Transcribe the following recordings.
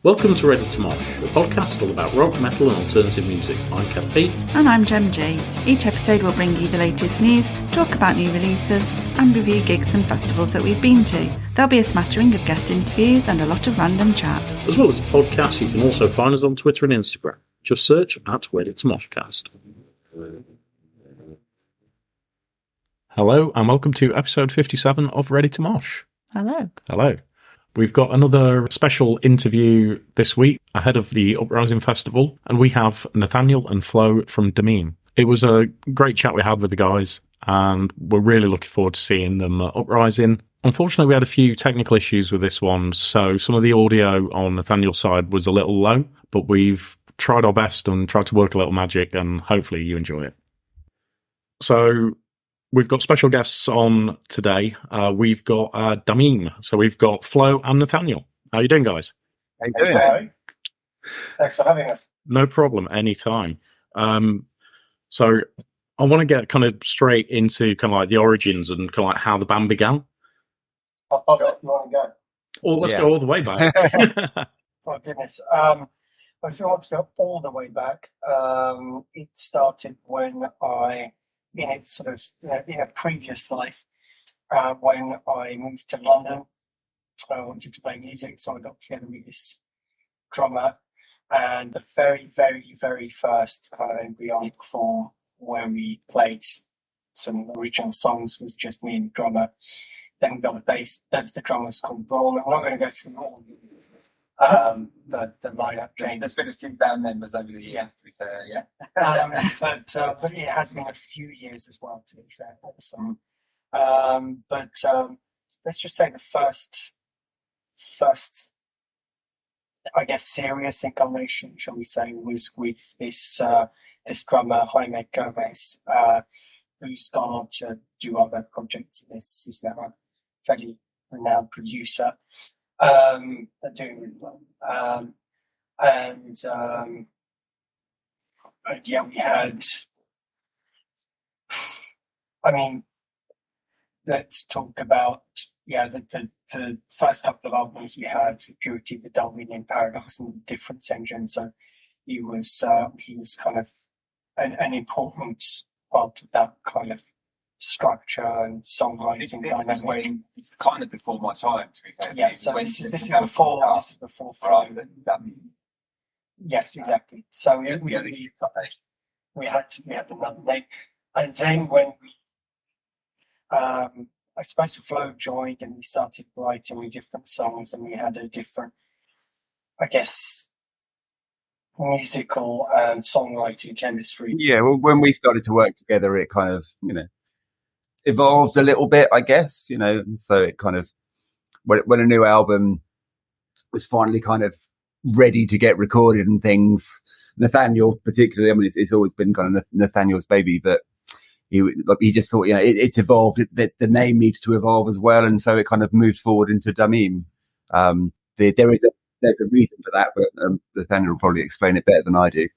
Welcome to Ready to Mosh, a podcast all about rock, metal and alternative music. I'm Kev P. And I'm Gem G. Each episode will bring you the latest news, talk about new releases and review gigs and festivals that we've been to. There'll be a smattering of guest interviews and a lot of random chat. As well as the podcast, you can also find us on Twitter and Instagram. Just search at Ready to Moshcast. Hello and welcome to episode 57 of Ready to Mosh. Hello. Hello. We've got another special interview this week ahead of the Uprising Festival, and we have Nathanael and Flow from Damim. It was a great chat we had with the guys, and we're really looking forward to seeing them at Uprising. Unfortunately, we had a few technical issues with this one, so some of the audio on Nathanael's side was a little low, but we've tried our best and tried to work a little magic, and hopefully you enjoy it. So we've got special guests on today. We've got Damim. So we've got Flo and Nathanael. How are you doing, guys? How you doing? Thanks for having us. No problem. Anytime. So I want to get kind of straight into kind of like the origins and kind of like how the band began. I'll you want to go? Well, let's go all the way back. Oh, goodness. If you want to go all the way back, it started when in a previous life, when I moved to London. I wanted to play music, so I got together with this drummer, and the very, very, very first kind of embryonic form where we played some original songs was just me and the drummer. Then we got a bass. The drummer's called Braun. I'm not going to go through all the lineup changes. There's been a few band members over the years, to be fair, yeah. But it has been a few years as well, to be fair. Also. Let's just say the first, I guess, serious incarnation, shall we say, was with this drummer, Jaime Gomez, who's gone on to do other projects. He's now a fairly renowned producer. They're doing really well. We had, let's talk about, the first couple of albums we had, Purity, the Darwinian Paradox and the Difference Engine. So he was kind of an important part of that kind of structure and songwriting dynamic. It's kind of before my time, to be fair. Yeah, so this is before Flow. Yes, exactly. So we had another name, and then when I suppose Flow joined and we started writing different songs, and we had a different, I guess, musical and songwriting chemistry. Yeah, well, when we started to work together, it kind of, evolved a little bit, I guess, and so it kind of, when a new album was finally kind of ready to get recorded and things, Nathanael particularly, it's always been kind of Nathanael's baby, but he just thought, it's evolved, the name needs to evolve as well, and so it kind of moved forward into Damim. There's a reason for that, but Nathanael will probably explain it better than I do.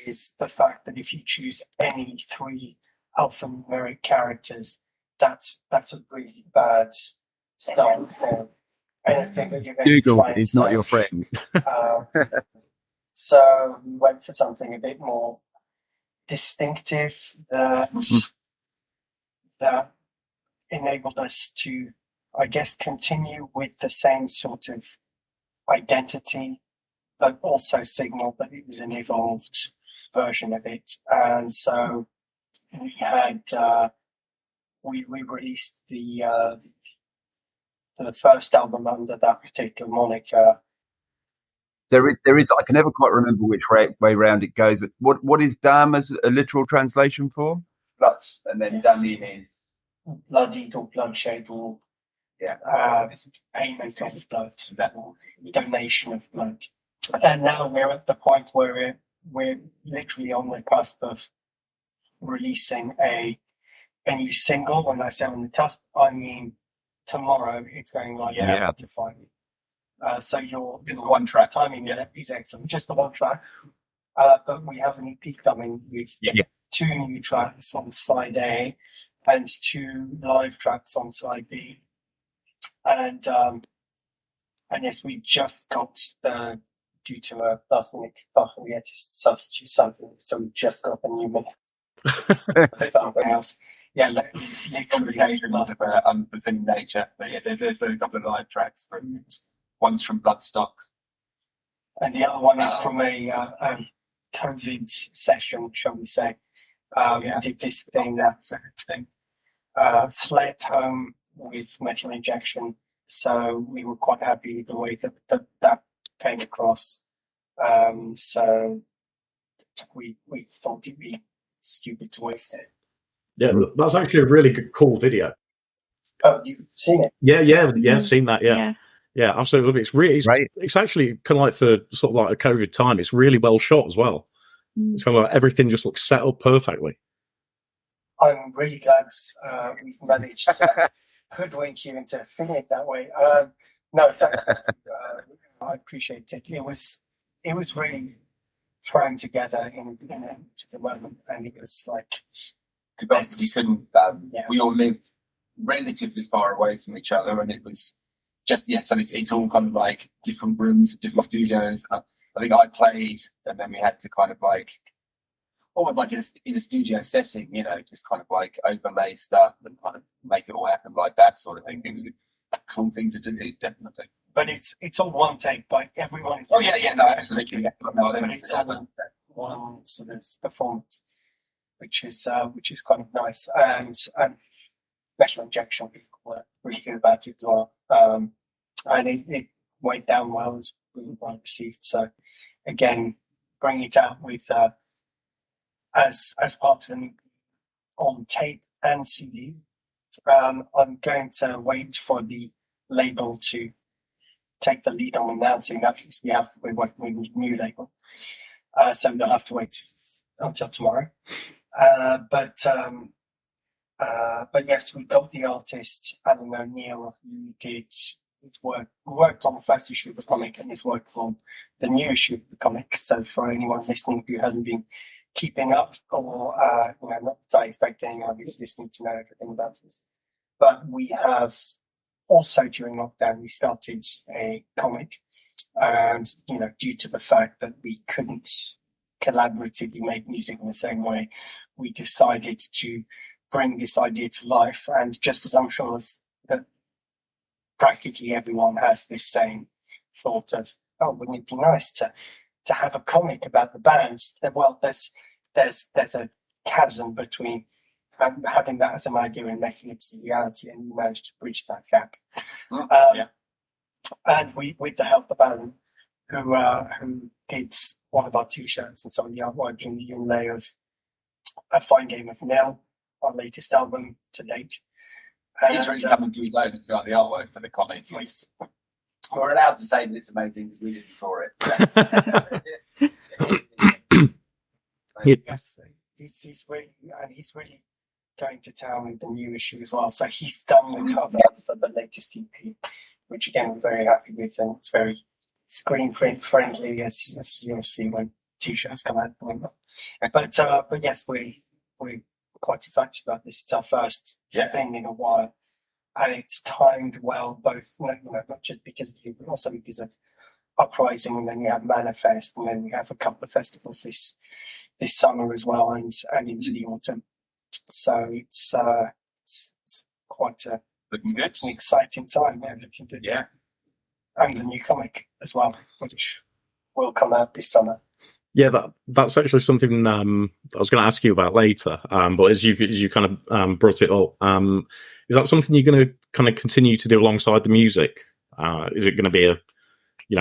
Is the fact that if you choose any three alphanumeric characters, that's a really bad start for anything that you're going Google to try is not your friend. So we went for something a bit more distinctive that enabled us to, I guess, continue with the same sort of identity, but also signal that it was an evolved version of it. And so we had we released the first album under that particular moniker. There is. I can never quite remember which way round it goes. But what is Dam as a literal translation for? Blood, and then Damim is bloodied or bloodshed or payment of blood, donation of blood. And now we're at the point where we're literally on the cusp of releasing a new single. When I say on the cusp, I mean tomorrow. It's going live on Spotify. So you're in one track. Timing is excellent. Just the one track. But we have an EP coming with 2 new tracks on side A and 2 live tracks on side B. And And yes, we just got due to a last minute buffer, we had to substitute something, so we just got the new minute. Something else. Yeah, literally Of unforeseen nature. But yeah, there's a couple of live tracks from one's from Bloodstock. And the other one is from a COVID session, shall we say. We did this thing, sled home with metal injection. So we were quite happy with the way that came across. So we thought it'd be stupid to waste it. Yeah, that's actually a really good, cool video. Oh, you've seen it? Yeah, seen that. Yeah, absolutely. It's really, Right. It's actually kind of like for sort of like a COVID time. It's really well shot as well. It's kind of like everything just looks set up perfectly. I'm really glad we've managed to hoodwink you into feeling it that way. No, thank you. I appreciate it. It was really thrown together in the moment, and it was like, To be honest, we couldn't. We all live relatively far away from each other, and it was just so it's all kind of like different rooms, different studios. I think I played, and then we had to kind of like, almost like in a studio setting, just kind of like overlay stuff and kind of make it all happen like that sort of thing. It was a cool thing to do, definitely. but it's all one take by everyone. Oh yeah, no, absolutely. Yeah. But it's all one sort of performance, which is kind of nice. And metal injection were really good about it as well. And it went down well, it was really well received. So again, bring it out with as part of an on tape and CD. I'm going to wait for the label to take the lead on announcing that, because we're working with a new label, so we'll have to wait until tomorrow. But yes, we got the artist Adam O'Neill, who did his worked on the first issue of the comic, and he's worked on the new issue of the comic. So for anyone listening who hasn't been keeping up, or not that I expect anyone who's listening to know everything about this, but we have also during lockdown we started a comic, and due to the fact that we couldn't collaboratively make music in the same way, we decided to bring this idea to life. And just as I'm sure that practically everyone has this same thought of, oh, wouldn't it be nice to have a comic about the bands? Well, there's a chasm between having that as an idea and making it a reality, and we managed to bridge that gap. And we, with the help of Alan, who did one of our t-shirts and some of the artwork in the inlay of A Fine Game of Nell, our latest album to date. He's really coming to his own about the artwork for the comic. We're allowed to say that it's amazing because we did it for it. Yes, he's really going to town with the new issue as well. So he's done the cover for the latest EP, which again we're very happy with, and it's very screen print friendly, as you'll see when t-shirts come out. But yes, we're quite excited about this. It's our first thing in a while, and it's timed well, both not just because of you, but also because of Uprising, and then we have Manifest, and then we have a couple of festivals this summer as well, and into the autumn. So it's quite looking good. An exciting time. Yeah, looking good. Yeah, and the new comic as well, which will come out this summer. Yeah, that's actually something I was going to ask you about later. But as you kind of brought it up, is that something you're going to kind of continue to do alongside the music? Is it going to be a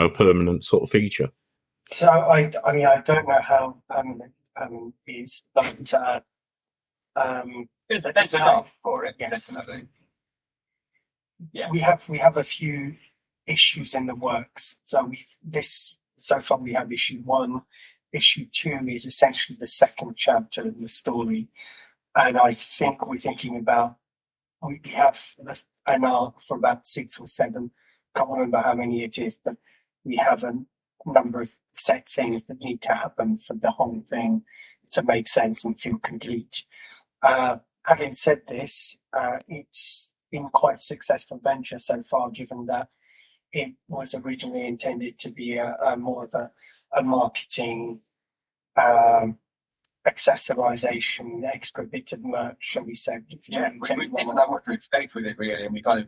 permanent sort of feature? So I mean I don't know how permanent is, but there's a for it. Yes, definitely. Yeah, we have a few issues in the works. So far we have issue 1. Issue 2 is essentially the second chapter of the story, and I think we're thinking about we have an arc for about 6 or 7. Can't remember how many it is, but we have a number of set things that need to happen for the whole thing to make sense and feel complete. Having said this, it's been quite a successful venture so far, given that it was originally intended to be a more of a marketing accessorization, extra bit of merch, and we said, we didn't know what to expect with it really, and we kind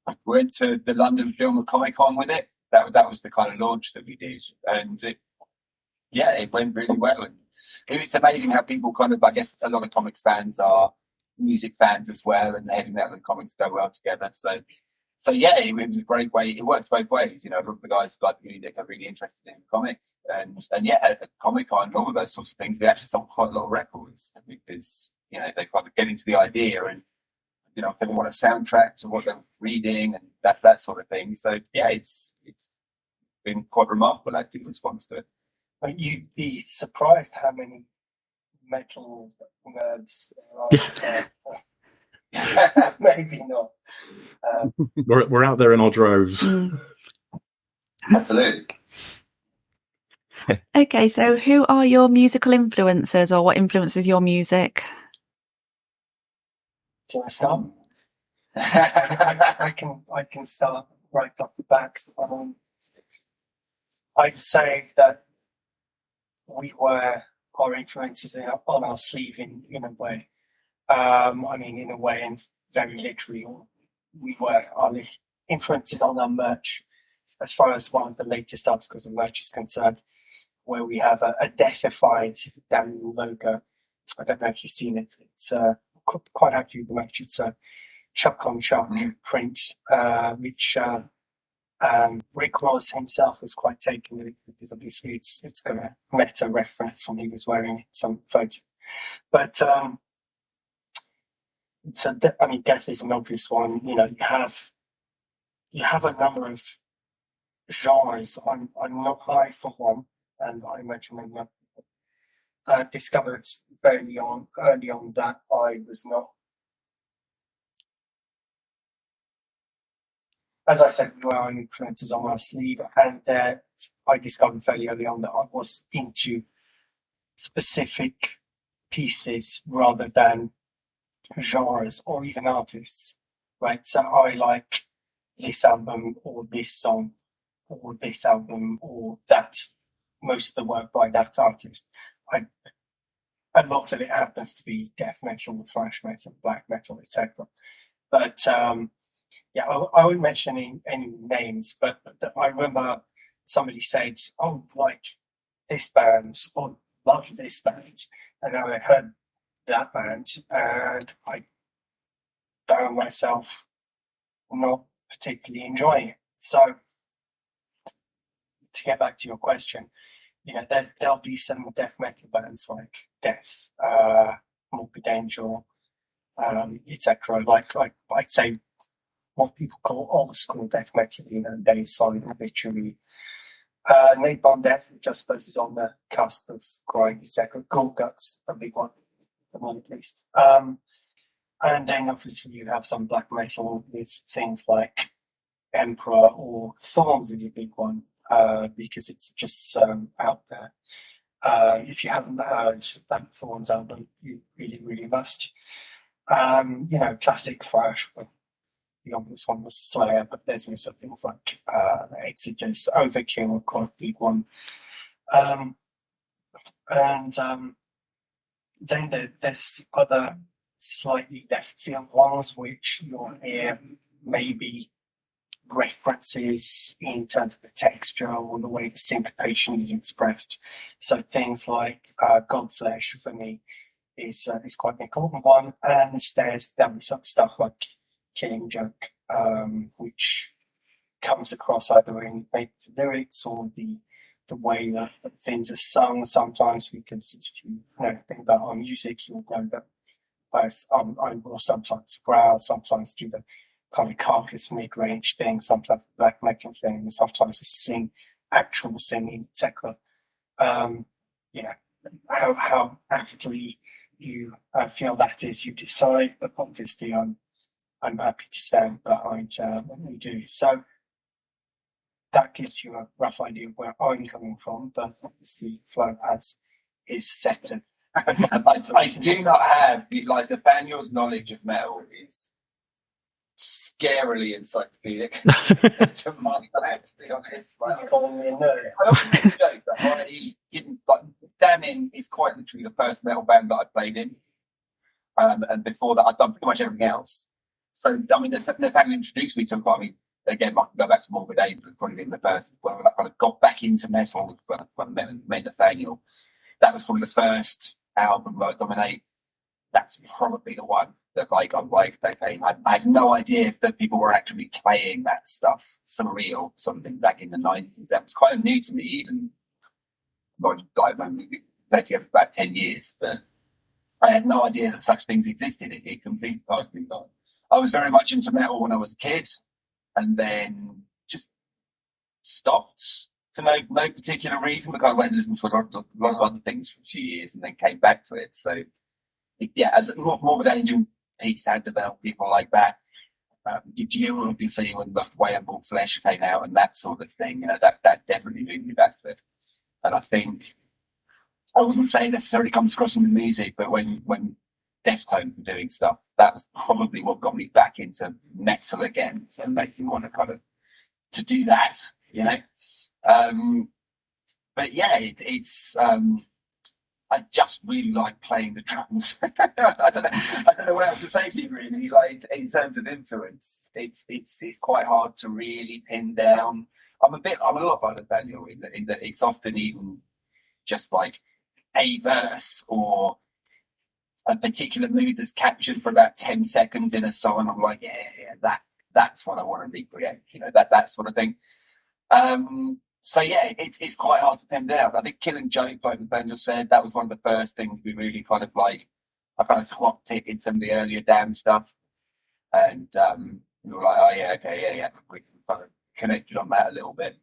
of went to the London Film and Comic Con with it. That was the kind of launch that we did, and it went really well. And it's amazing how people kind of, I guess, a lot of comics fans are music fans as well, and heavy metal and comics go well together. So yeah, it was a great way. It works both ways, you know. The guys like music are really interested in comic, and at the Comic Con and all of those sorts of things, we actually sold quite a lot of records because they kind of get into the idea, and if they want a soundtrack to what they're reading and that sort of thing. So yeah, it's been quite remarkable, actually, the response to it. But you'd be surprised how many metal nerds there are. Maybe not. We're out there in our droves. Absolutely. Okay, so who are your musical influences, or what influences your music? Can I start? I can start right off the back. I'd say that we wear our influences on our sleeve in a way. In a way, and very literally, we wear our influences on our merch. As far as one of the latest articles of merch is concerned, where we have a deathified Damim logo. I don't know if you've seen it. It's quite happy with the merch. It's a chuck on chuck print, which Rick Ross himself was quite taken with it, because obviously it's got a meta reference when he was wearing it, some photo. But death is an obvious one. You have a number of genres. I'm not high for one, and I imagine many other people discovered early on that I was not. As I said, we were our influences on our sleeve, and I discovered fairly early on that I was into specific pieces rather than genres or even artists, right? So I like this album or this song or this album or that, most of the work by that artist. A lot of it happens to be death metal, thrash metal, black metal, etc. But I won't mention any names, but I remember somebody said, "Oh, like this band," or "love this band," and I heard that band, and I found myself not particularly enjoying it. So, to get back to your question, there'll be some death metal bands like Death, Morbid Angel, etc. Like I'd say what people call old school death metal, Days Solid, Obituary, Napalm Death, which I suppose is on the cusp of growing, etc. Gorguts, a big one, for me at least. And then obviously you have some black metal with things like Emperor or Thorns is a big one, because it's just so out there. If you haven't heard that Thorns album, you really, really must. Classic thrash. The obvious one was Slayer, but there's also things like Exodus, Overkill, quite a big one. Then there's other slightly left field ones, which you'll hear maybe references in terms of the texture or the way the syncopation is expressed. So things like Godflesh for me is quite an important one, and there'll be some stuff like Killing Joke, which comes across either in the lyrics or the way that things are sung sometimes, because if you know anything about our music, you'll know that I will sometimes growl, sometimes do the kind of carcass mid-range thing, sometimes the black metal thing, and sometimes actual singing, etc. How actively you feel that is, you decide, but obviously I'm happy to stand behind what we do. So that gives you a rough idea of where I'm coming from, but obviously Flo has his sector. I do not have Nathaniel's knowledge of metal is scarily encyclopedic to my bag, to be honest. Like, You call me a nerd. I often make a joke that I didn't like. Damim is quite literally the first metal band that I played in, and before that, I'd done pretty much everything else. So, I mean, Nathanael introduced me to. I mean, again, I can go back to Morbid Age, but probably been the first when I kind of got back into metal when I met Nathanael. That was probably the first album, like Dominate. That's probably the one that, like, I'm like, okay, I had no idea that people were actually playing that stuff for real. Something back in the 90s that was kind of new to me, even. Like, I've only been together for about 10 years, but I had no idea that such things existed. It completely passed me by. I was very much into metal when I was a kid, and then just stopped for no particular reason, because I went and listened to a lot of other things for a few years and then came back to it. So, yeah, as more with Angel, Pete's had developed people like that. You obviously, when the Way and Ball Flesh came out and that sort of thing, you know, that definitely moved me back to it. And I think, I wouldn't say necessarily comes across in the music, but when Deftones were doing stuff, that was probably what got me back into metal again, to make me want to kind of to do that, you know. But yeah, it's I just really like playing the drums. I don't know what else to say to you, really. Like, in terms of influence, it's quite hard to really pin down. I'm a lot like Nathaniel in that it's often even just like a verse or a particular mood that's captured for about 10 seconds in a song. I'm like, yeah, that's what I want to recreate. You know, that sort of thing. So yeah, it's quite hard to pin down. I think Killing Joke, like Ben just said, that was one of the first things we really kind of like. I kind of swapped it in some of the earlier Damn stuff, and we were like, oh yeah, okay, yeah. We kind of connected on that a little bit,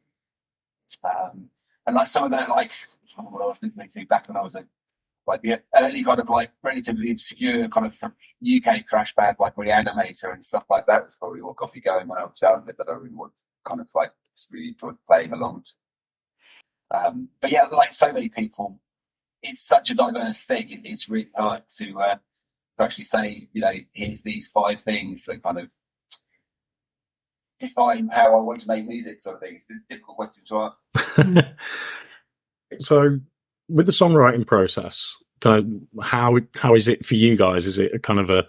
and like some of that, like what I was listening to back when I was like the early kind of like relatively obscure kind of UK thrash band like Reanimator and stuff like that was probably what got me going when I was young. That I really want to kind of like really playing along to. But yeah, like so many people, it's such a diverse thing. It's really hard to actually say, you know, here's these 5 things that kind of define how I want to make music, sort of thing. It's a difficult question to ask. So, with the songwriting process, kind of how is it for you guys? Is it a kind of a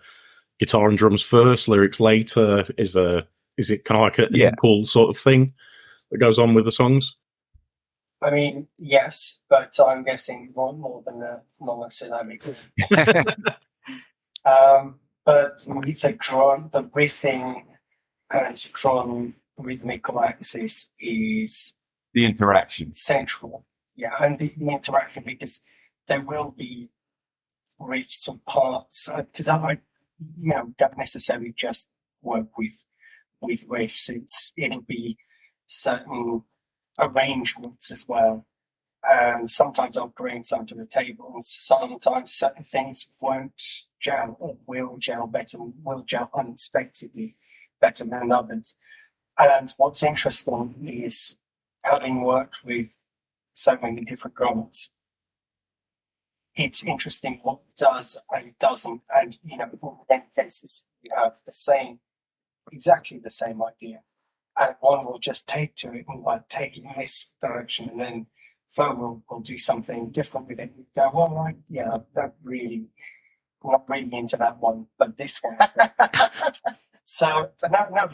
guitar and drums first, lyrics later? Is it kind of like an equal sort of thing that goes on with the songs? I mean, yes, but I'm guessing more than a monosyllabic. But with the riffing and drum rhythmical axis is The interaction. central. Yeah, and the interaction, because there will be riffs and parts, because I don't necessarily just work with riffs. It'll be certain arrangements as well. And sometimes I'll bring some to the table, and sometimes certain things won't gel or will gel unexpectedly better than others. And what's interesting is, having worked with so many different drummers, it's interesting what does and doesn't. And, you know, in many cases, you have exactly the same idea. And one will just take to it and like take it in this direction, and then Flo will do something different with it. And go, well, like, yeah, I'm not really into that one, but this one. So no,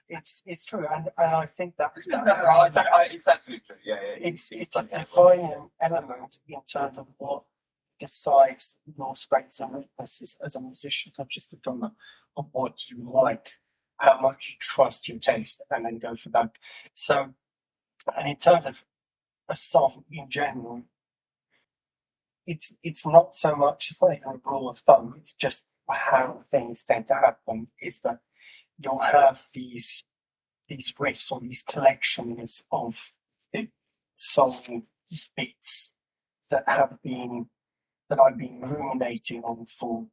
it's true, and I think that's it's absolutely true. Yeah. It's a defining element in terms of what decides your strengths and weaknesses as a musician, not just the drummer, of what you like, how much you trust your taste, and then go for that. So, and in terms of a song in general, it's not so much, it's not even a rule of thumb, it's just how things tend to happen, is that you'll have these riffs or these collections of song beats that I've been ruminating on for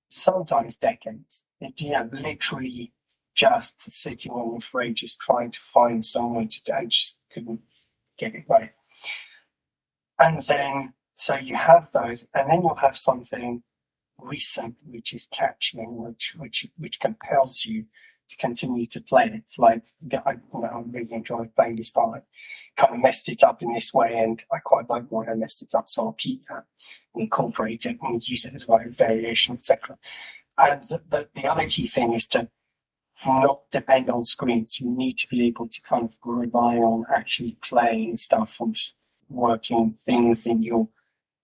sometimes decades. Literally just sitting on it for ages, trying to find somewhere to do, I just couldn't get it right. And then, so you have those, and then you'll have something recent which is catching, which compels you to continue to play it. Like, I really enjoy playing this part. I kind of messed it up in this way, and I quite like why I messed it up, so I'll keep that, incorporate it, and use it as well, variation, etc. And the other key thing is to not depend on screens. You need to be able to kind of rely on actually playing stuff and working things in your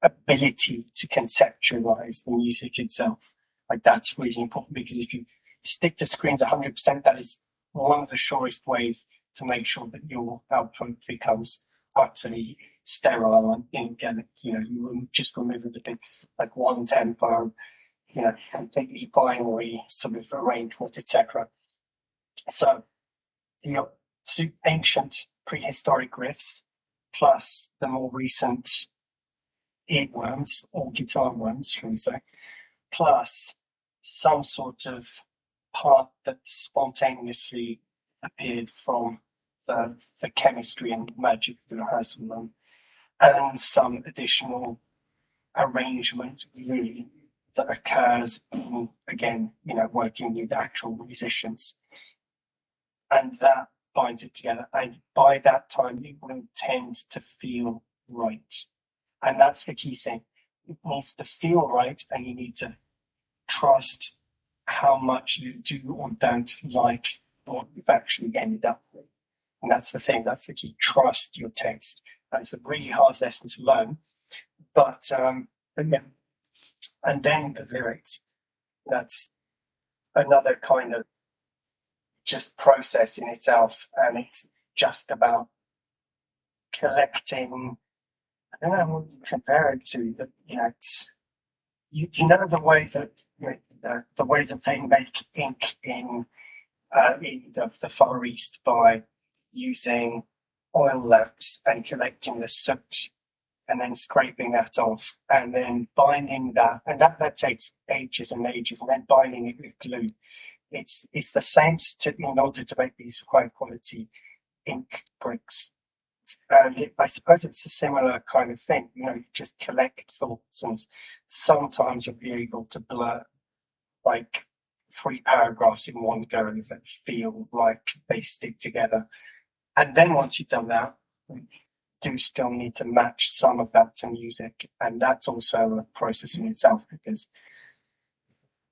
ability to conceptualize the music itself. Like, that's really important, because if you stick to screens 100%, that is one of the surest ways to make sure that your output becomes utterly sterile and inorganic. You just remove everything, like one tempo, completely binary sort of arrangement, etc. So the ancient prehistoric riffs plus the more recent earworms or guitar worms, shall we say, plus some sort of part that spontaneously appeared from the chemistry and magic of the rehearsal, and some additional arrangement really that occurs in, again, working with actual musicians. And that binds it together. And by that time, it will tend to feel right. And that's the key thing. It needs to feel right, and you need to trust how much you do or don't like what you've actually ended up with. And that's the thing. That's the key. Trust your text. And it's a really hard lesson to learn. But yeah. And then the lyrics. That's another kind of just process in itself. And it's just about collecting. I don't know what you compare it to, but it's the way that the way that they make ink in the Far East by using oil lamps and collecting the soot and then scraping that off and then binding that, and that takes ages and ages, and then binding it with glue. It's the same in order to make these high quality ink bricks. And I suppose it's a similar kind of thing. You just collect thoughts, and sometimes you'll be able to blur like 3 paragraphs in one go that feel like they stick together. And then once you've done that, you do still need to match some of that to music. And that's also a process in itself, because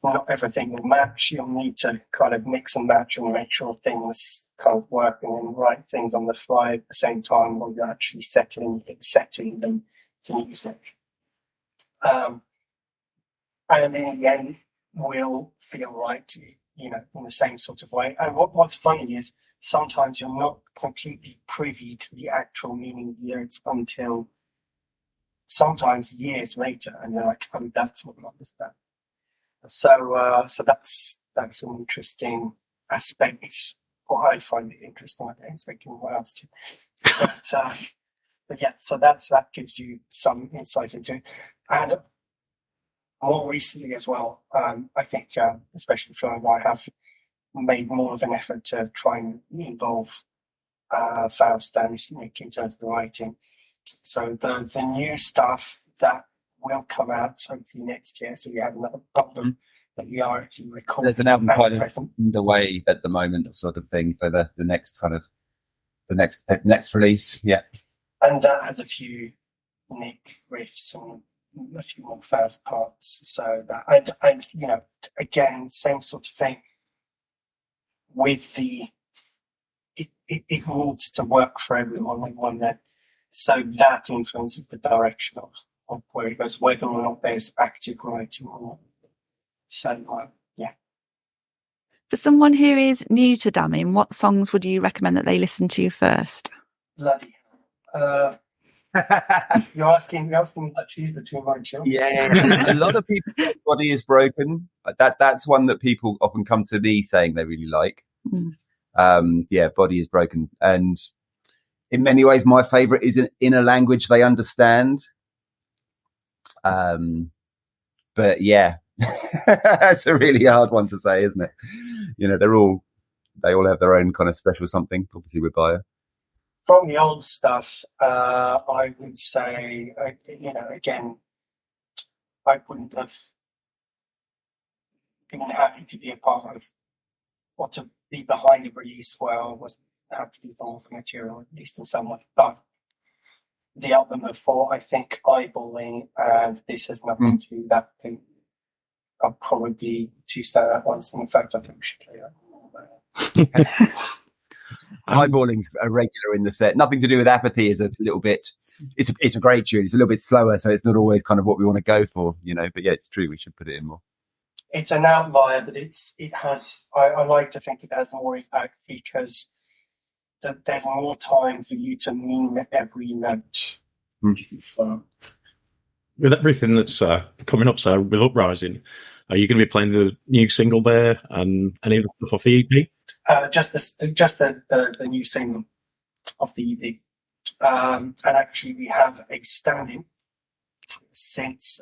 not everything will match. You'll need to kind of mix and match and make sure things kind of work, and then write things on the fly at the same time while you're actually setting them to music. And in the end, will feel right, in the same sort of way. And what's funny is sometimes you're not completely privy to the actual meaning of the lyrics until sometimes years later, and you're like, oh, that's what I understand. So that's an interesting aspect. Or I find it interesting. I don't expect anyone else to. But yeah, so that gives you some insight into it. And more recently as well, I think, especially Flo and I have made more of an effort to try and involve Faust and Nick in terms of the writing. So the new stuff that will come out hopefully next year. So we have another problem that we are actually recording. There's an album quite underway at the moment, sort of thing, for the next kind of the next release. Yeah, and that has a few Nick riffs and a few more Faust parts. So that I again, same sort of thing with the. It needs to work for everyone. So that influences the direction of where it goes, whether or not there's active writing or not. So, yeah. For someone who is new to Damim, what songs would you recommend that they listen to first? Bloody hell. You're asking me to choose between my children. Yeah, a lot of people. Body is Broken. That's one that people often come to me saying they really like. Body is Broken, and in many ways, my favourite is in a language they understand. But yeah, it's a really hard one to say, isn't it? They all have their own kind of special something. Obviously, we're biased. From the old stuff, I would say, again, I wouldn't have been happy to be a part of or to be behind the release was have to be the material, at least in some way. But the album before, I think, Eyeballing, and this has nothing to do with that thing. Are probably two standout ones. In fact, I think we should play that. Eyeballing's a regular in the set. Nothing to do with Apathy. Is a little bit. It's a great tune. It's a little bit slower, so it's not always kind of what we want to go for, you know. But yeah, it's true. We should put it in more. It's an outlier, but it has. I like to think it has more impact because there's more time for you to mean every note. With everything that's coming up, so with Uprising, are you going to be playing the new single there and any of the stuff off the EP? Just the new single of the EP. And actually, we have a stand-in since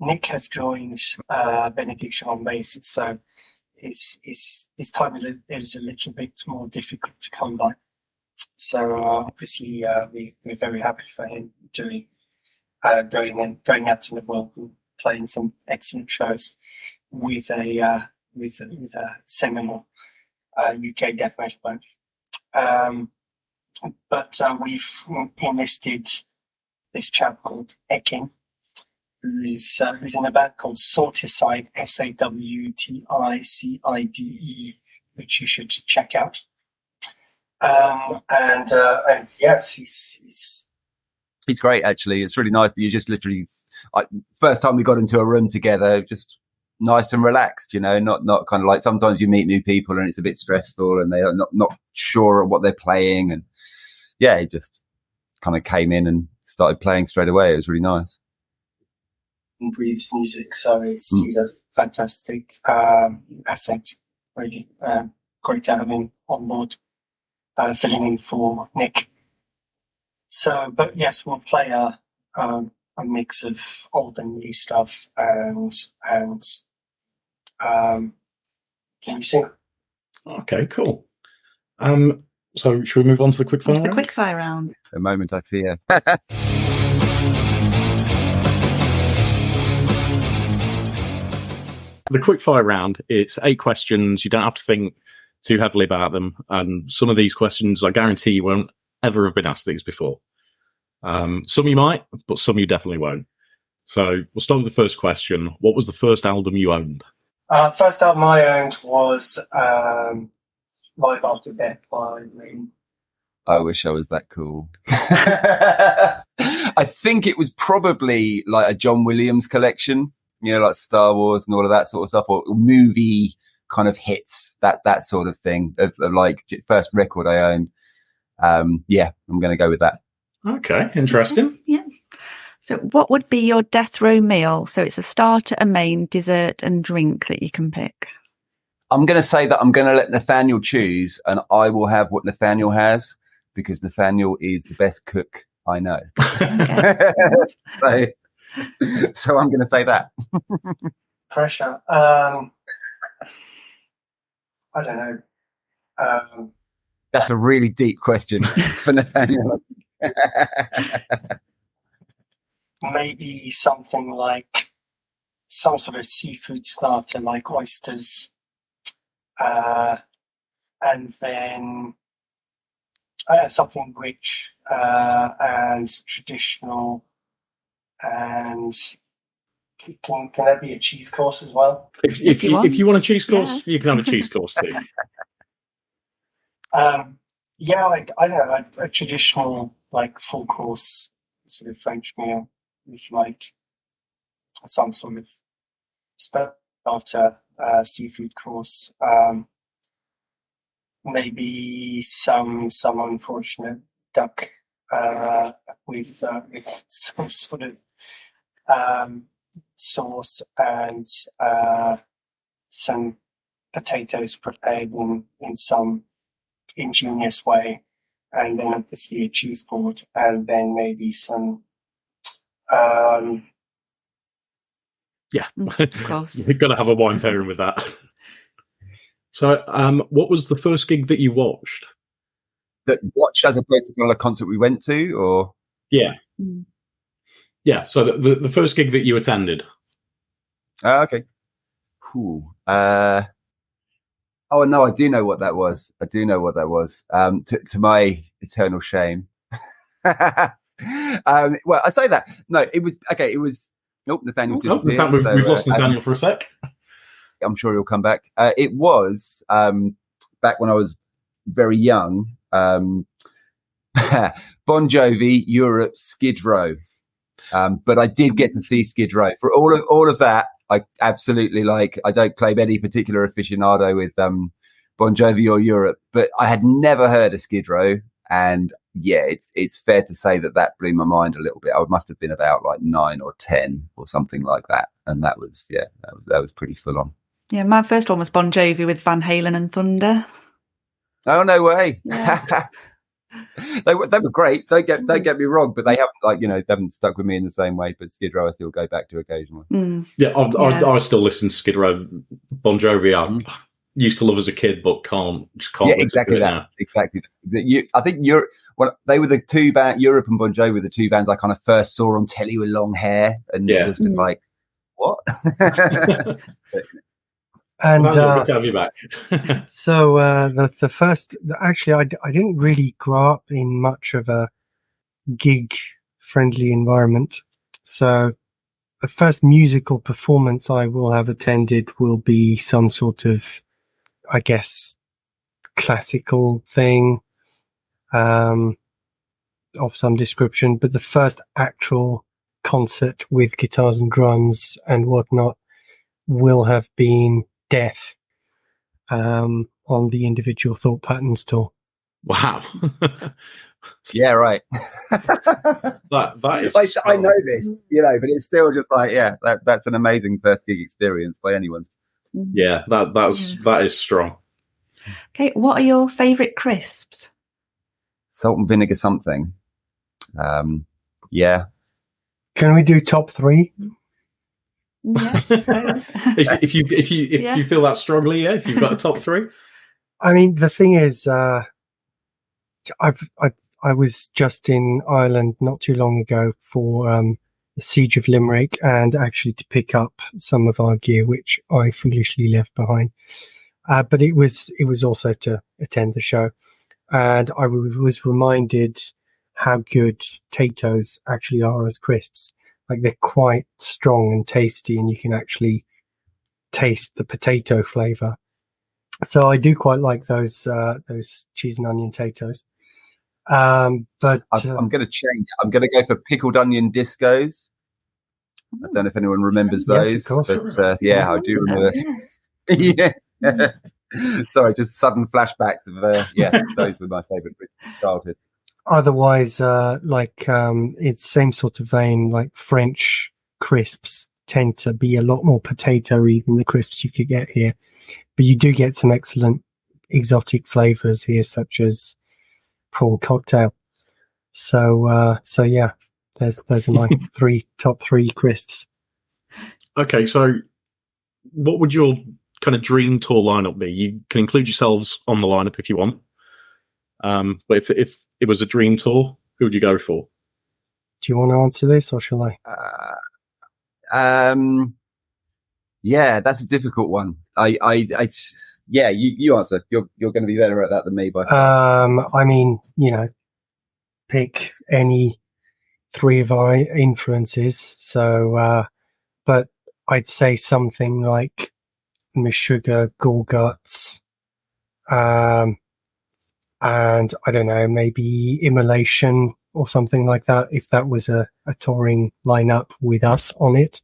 Nick has joined Benediction on bass, so his time is a little bit more difficult to come by. So obviously, we're very happy for him going out to the world and playing some excellent shows with a seminal UK death metal band. But we've enlisted this chap called Ekin, who's in a band called Sorticide, SAWTICIDE, which you should check out. And yes, he's great. Actually, it's really nice. You just literally, first time we got into a room together, just nice and relaxed. You know, not kind of like sometimes you meet new people and it's a bit stressful and they are not sure of what they're playing. And yeah, he just kind of came in and started playing straight away. It was really nice. And breathes music, so he's a fantastic asset. Really great to have him on board, filling in for Nick. So, but yes, we'll play a mix of old and new stuff, and can you sing? Okay, cool. So, should we move on to the quickfire round? The quickfire round. A moment I fear. The quickfire round, it's 8 questions. You don't have to think too heavily about them. And some of these questions, I guarantee you won't ever have been asked these before. Some you might, but some you definitely won't. So we'll start with the first question. What was the first album you owned? First album I owned was Live After Death by Damim. I wish I was that cool. I think it was probably like a John Williams collection, you know, like Star Wars and all of that sort of stuff, or movie kind of hits, that sort of thing, of like first record I owned. Yeah, I'm going to go with that. Okay, interesting. Yeah. So what would be your death row meal? So it's a starter, a main, dessert and drink that you can pick. I'm going to say that I'm going to let Nathanael choose, and I will have what Nathanael has, because Nathanael is the best cook I know. Okay. So I'm going to say that. Pressure. I don't know. That's a really deep question for Nathanael. Maybe something like some sort of seafood starter, like oysters, and then something rich and traditional. And can that be a cheese course as well? If you want a cheese course, you can have a cheese course too. Yeah, like I don't know, a traditional like full course sort of French meal with like some sort of starter seafood course. Maybe some unfortunate duck with some sort of sauce and some potatoes prepared in some ingenious way, and then obviously a cheese board, and then maybe some yeah, of course. You've got to have a wine pairing with that. So what was the first gig that you watched? That watched as opposed to a concert we went to, or yeah. So the first gig that you attended. Okay. Cool. Oh no, I do know what that was. To my eternal shame. Well, I say that. No, it was okay. It was. Nope, Nathaniel's disappeared. We've lost Nathaniel for a sec. I'm sure he'll come back. It was back when I was very young. Bon Jovi, Europe, Skid Row. But I did get to see Skid Row. For all of that, I absolutely I don't claim any particular aficionado with Bon Jovi or Europe, but I had never heard of Skid Row, and yeah, it's fair to say that blew my mind a little bit. I must have been about 9 or 10 or something like that, and that was pretty full on. Yeah, my first one was Bon Jovi with Van Halen and Thunder. Oh no way! Yeah. They were great. Don't get me wrong, but they haven't they haven't stuck with me in the same way. But Skid Row I still go back to occasionally. I still listen to Skid Row. Bon Jovi I used to love as a kid, but can't. Yeah, exactly that. Now. Exactly. I think they were the two bands. Europe and Bon Jovi were the two bands I kind of first saw on telly with long hair, and it was just like, what? And good to have you back. So the first, actually, I didn't really grow up in much of a gig-friendly environment. So the first musical performance I will have attended will be some sort of, I guess, classical thing of some description. But the first actual concert with guitars and drums and whatnot will have been Death on the Individual Thought Patterns tour. Wow. Yeah, right. that is I know this, but it's still just that's an amazing first gig experience by anyone. Yeah, that is strong. Okay, what are your favourite crisps? Salt and vinegar something. Yeah. Can we do top 3? Yeah, if you feel that strongly, if you've got a top 3. I mean, the thing is, I was just in Ireland not too long ago for the Siege of Limerick, and actually to pick up some of our gear, which I foolishly left behind. But it was also to attend the show, and I was reminded how good potatoes actually are as crisps. Like, they're quite strong and tasty, and you can actually taste the potato flavor. So I do quite like those cheese and onion potatoes. But I'm going to change. I'm going to go for pickled onion discos. I don't know if anyone remembers those, yes, of course. But I do remember. Yeah. Sorry, just sudden flashbacks of those were my favourite childhood. Otherwise, it's same sort of vein, like French crisps tend to be a lot more potato-y than the crisps you could get here. But you do get some excellent exotic flavors here, such as prawn cocktail. So yeah, those are my top three crisps. Okay, so what would your kind of dream tour lineup be? You can include yourselves on the lineup if you want. But if it was a dream tour, who would you go for? Do you want to answer this, or shall I? Yeah, that's a difficult one. You answer. You're going to be better at that than me by far. I mean, pick any 3 of our influences. So, but I'd say something like Meshuggah, Gorguts, and I don't know, maybe Immolation or something like that. If that was a touring lineup with us on it,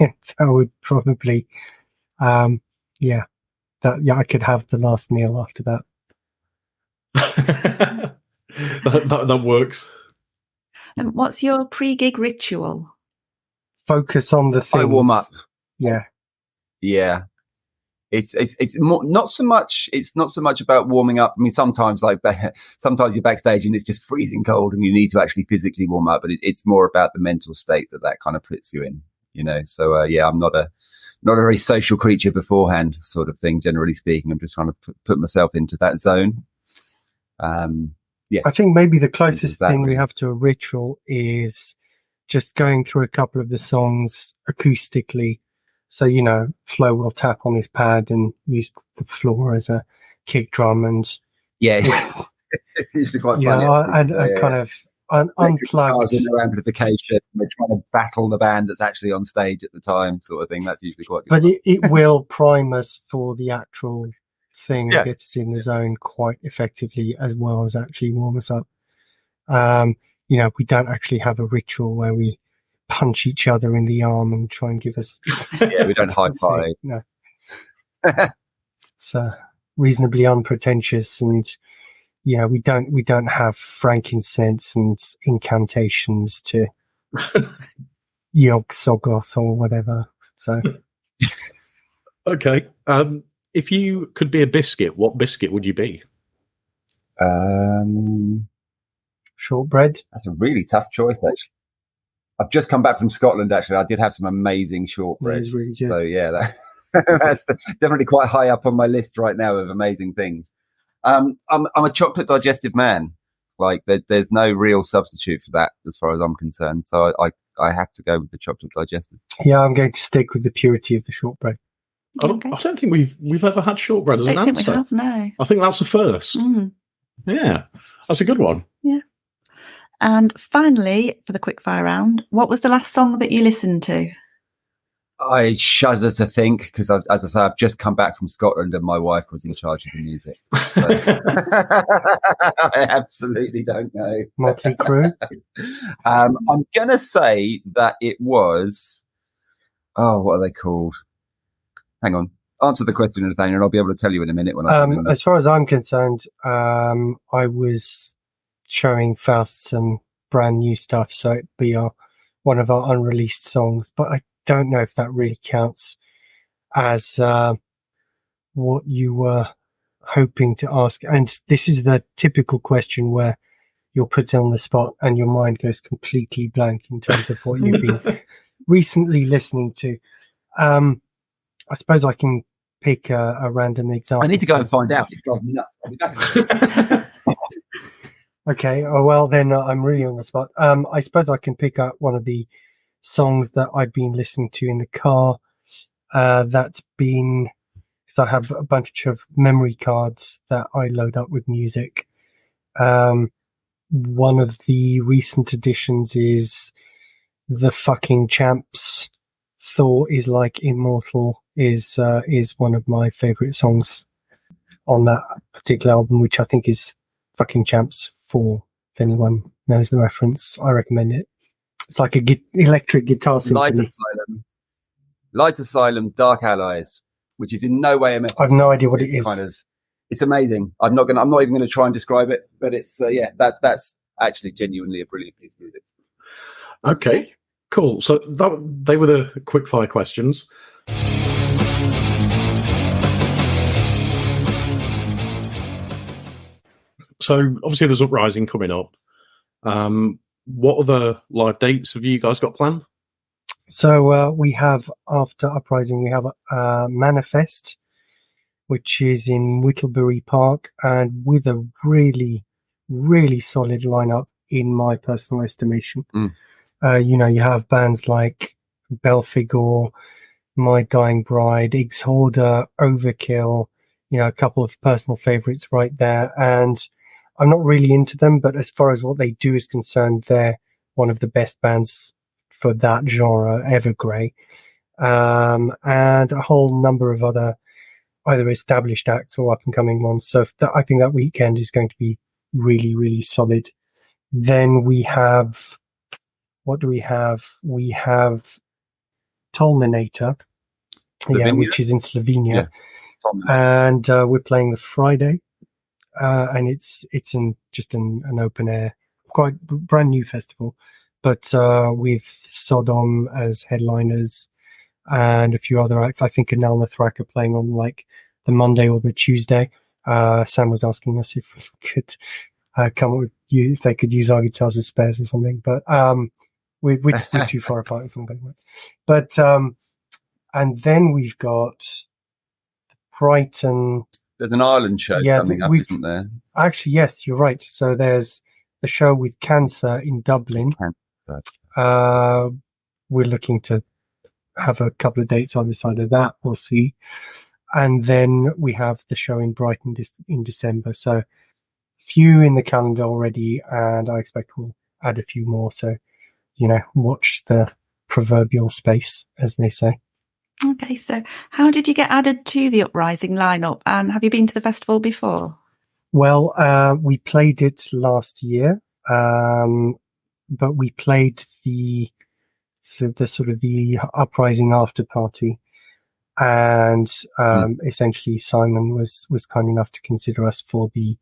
that would probably, I could have the last meal after that. that works. And what's your pre-gig ritual? Focus on the things. I warm up. Yeah. Yeah. It's more, not so much about warming up. I mean, sometimes you're backstage and it's just freezing cold and you need to actually physically warm up, but it's more about the mental state that kind of puts you in, So, I'm not a very social creature beforehand sort of thing, generally speaking. I'm just trying to put myself into that zone. I think maybe the closest thing we have to a ritual is just going through a couple of the songs acoustically. So, Flo will tap on his pad and use the floor as a kick drum, and Yeah, it's usually quite yeah, funny. I kind of unplugged. No amplification. We're trying to battle the band that's actually on stage at the time, sort of thing. That's usually quite good. But it will prime us for the actual thing and get us in the zone quite effectively, as well as actually warm us up. We don't actually have a ritual where we punch each other in the arm and try and give us. Yeah, we don't high five. No, it's reasonably unpretentious, and we don't have frankincense and incantations to Yog Soggoth or whatever. So, okay. If you could be a biscuit, what biscuit would you be? Shortbread. That's a really tough choice, actually. I've just come back from Scotland, actually. I did have some amazing shortbread. That is really good. So, yeah, that's definitely quite high up on my list right now of amazing things. I'm a chocolate digestive man. Like, there's no real substitute for that as far as I'm concerned. So I have to go with the chocolate digestive. Yeah, I'm going to stick with the purity of the shortbread. I don't think we've ever had shortbread as an answer. I think we have, no. I think that's the first. Mm. Yeah, that's a good one. Yeah. And finally, for the quickfire round, what was the last song that you listened to? I shudder to think, because as I say, I've just come back from Scotland and my wife was in charge of the music. So I absolutely don't know. Motley Crue? I'm going to say that it was... Oh, what are they called? Hang on. Answer the question, Nathanael, and I'll be able to tell you in a minute. As far as I'm concerned, I was showing Faust some brand new stuff, so it'd be one of our unreleased songs, but I don't know if that really counts as what you were hoping to ask. And this is the typical question where you're put on the spot and your mind goes completely blank in terms of what you've been recently listening to. I suppose I can pick a random example. I need to go and find out. It's driving me nuts. I'll be back. Okay, well then I'm really on the spot. I suppose I can pick up one of the songs that I've been listening to in the car. That's been, because I have a bunch of memory cards that I load up with music. One of the recent additions is The Fucking Champs. Thor is Like Immortal is one of my favorite songs on that particular album, which I think is Fucking Champs 4. If anyone knows the reference, I recommend it. It's like a electric guitar symphony. Light Asylum, Dark Allies, which is in no way a metal. I've no idea what it is. It's amazing. I'm not even going to try and describe it, but it's that's actually genuinely a brilliant piece of music. Okay, cool. So they were the quickfire questions. So obviously there's Uprising coming up. What other live dates have you guys got planned? So we have, after Uprising, we have Manifest, which is in Whittlebury Park, and with a really, really solid lineup in my personal estimation. You have bands like Belphegor, My Dying Bride, Exhorder, Overkill, a couple of personal favorites right there. And I'm not really into them, but as far as what they do is concerned, they're one of the best bands for that genre, Evergrey. And a whole number of other either established acts or up-and-coming ones. So I think that weekend is going to be really, really solid. Then we have... What do we have? We have Tolminator, which is in Slovenia. Yeah. And we're playing the Friday. And it's just an open air, quite brand new festival, but with Sodom as headliners and a few other acts. I think Anal Nathrak are playing on like the Monday or the Tuesday. Sam was asking us if we could come up with if they could use our guitars as spares or something, but we're too far apart if I'm going to work. But and then we've got Brighton. There's an Ireland show coming up, isn't there? Actually, yes, you're right. So there's the show with Cancer in Dublin. We're looking to have a couple of dates on the side of that. We'll see. And then we have the show in Brighton in December. So few in the calendar already, and I expect we'll add a few more. So, watch the proverbial space, as they say. Okay, so how did you get added to the Uprising lineup, and have you been to the festival before? Well, we played it last year, but we played the sort of the Uprising after party, and essentially Simon was kind enough to consider us for the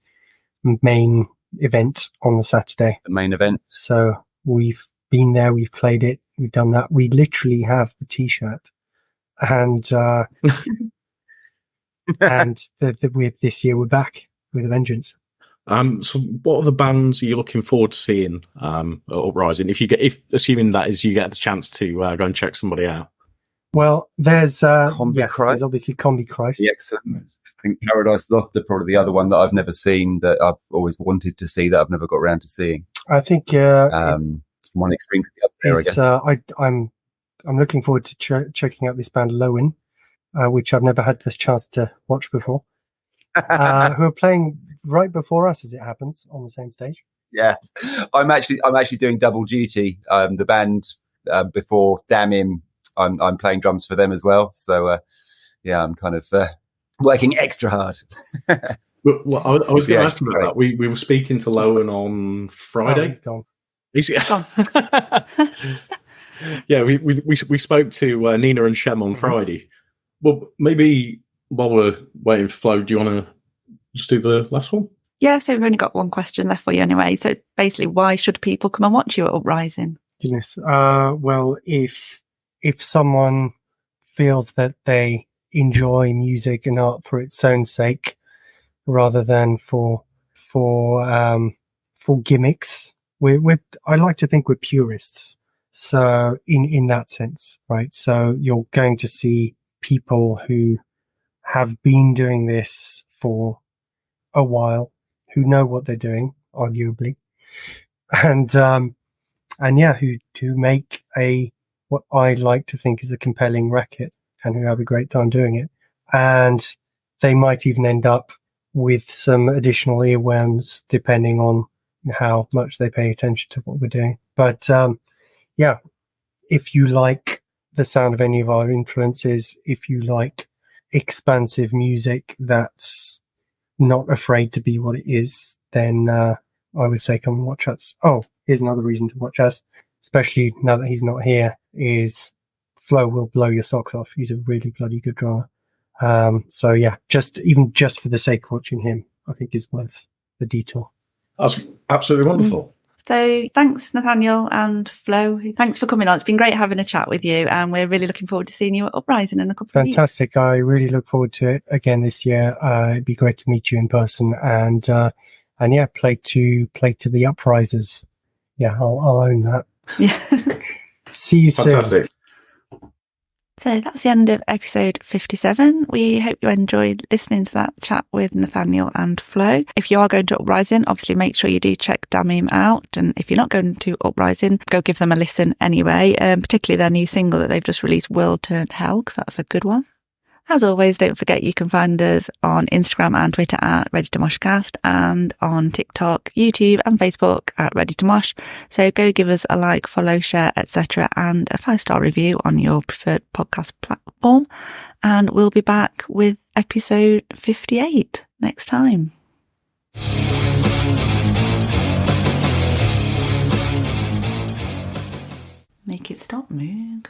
main event on the Saturday. The main event. So we've been there, we've played it, we've done that. We literally have the T-shirt, and and with this year we're back with a vengeance. So what other bands are you looking forward to seeing at Uprising? Assuming that is you get the chance to go and check somebody out. Well, there's Combi Christ. There's obviously Combi Christ. The excellent. I think Paradise Lost are probably the other one that I've never seen, that I've always wanted to see, that I've never got around to seeing. I think one extreme to the other there, I guess. I'm looking forward to checking out this band Lowen, which I've never had this chance to watch before. Who are playing right before us, as it happens, on the same stage. Yeah, I'm actually doing double duty. The band before Damim, I'm playing drums for them as well. So I'm kind of working extra hard. Well, I was going to ask about that. We were speaking to Lowen on Friday. Oh, he's gone. He's gone. Yeah, we spoke to Nina and Shem on Friday. Well, maybe while we're waiting for Flo, do you want to just do the last one? Yeah, so we've only got one question left for you anyway. So basically, why should people come and watch you at Uprising? Goodness. Well, if someone feels that they enjoy music and art for its own sake, rather than for gimmicks, I like to think we're purists. So in that sense, right? So you're going to see people who have been doing this for a while, who know what they're doing, arguably, and who make what I like to think is a compelling racket, and who have a great time doing it. And they might even end up with some additional earworms, depending on how much they pay attention to what we're doing. But if you like the sound of any of our influences, if you like expansive music that's not afraid to be what it is, then I would say come and watch us. Oh, here's another reason to watch us, especially now that he's not here, is Flo will blow your socks off. He's a really bloody good drummer. So yeah, just for the sake of watching him, I think is worth the detour. That's absolutely wonderful. So thanks, Nathanael and Flo. Thanks for coming on. It's been great having a chat with you, and we're really looking forward to seeing you at Uprising in a couple of weeks. Fantastic. I really look forward to it again this year. It'd be great to meet you in person, and play to the Uprisers. Yeah, I'll own that. Yeah. See you soon. Fantastic. So that's the end of episode 57. We hope you enjoyed listening to that chat with Nathanael and Flo. If you are going to Uprising, obviously make sure you do check Damim out. And if you're not going to Uprising, go give them a listen anyway, particularly their new single that they've just released, World Turned Hell, because that's a good one. As always, don't forget you can find us on Instagram and Twitter at Ready to Moshcast, and on TikTok, YouTube and Facebook at Ready to Mosh. So go give us a like, follow, share, etc. and a 5-star review on your preferred podcast platform. And we'll be back with episode 58 next time. Make it stop, Moog.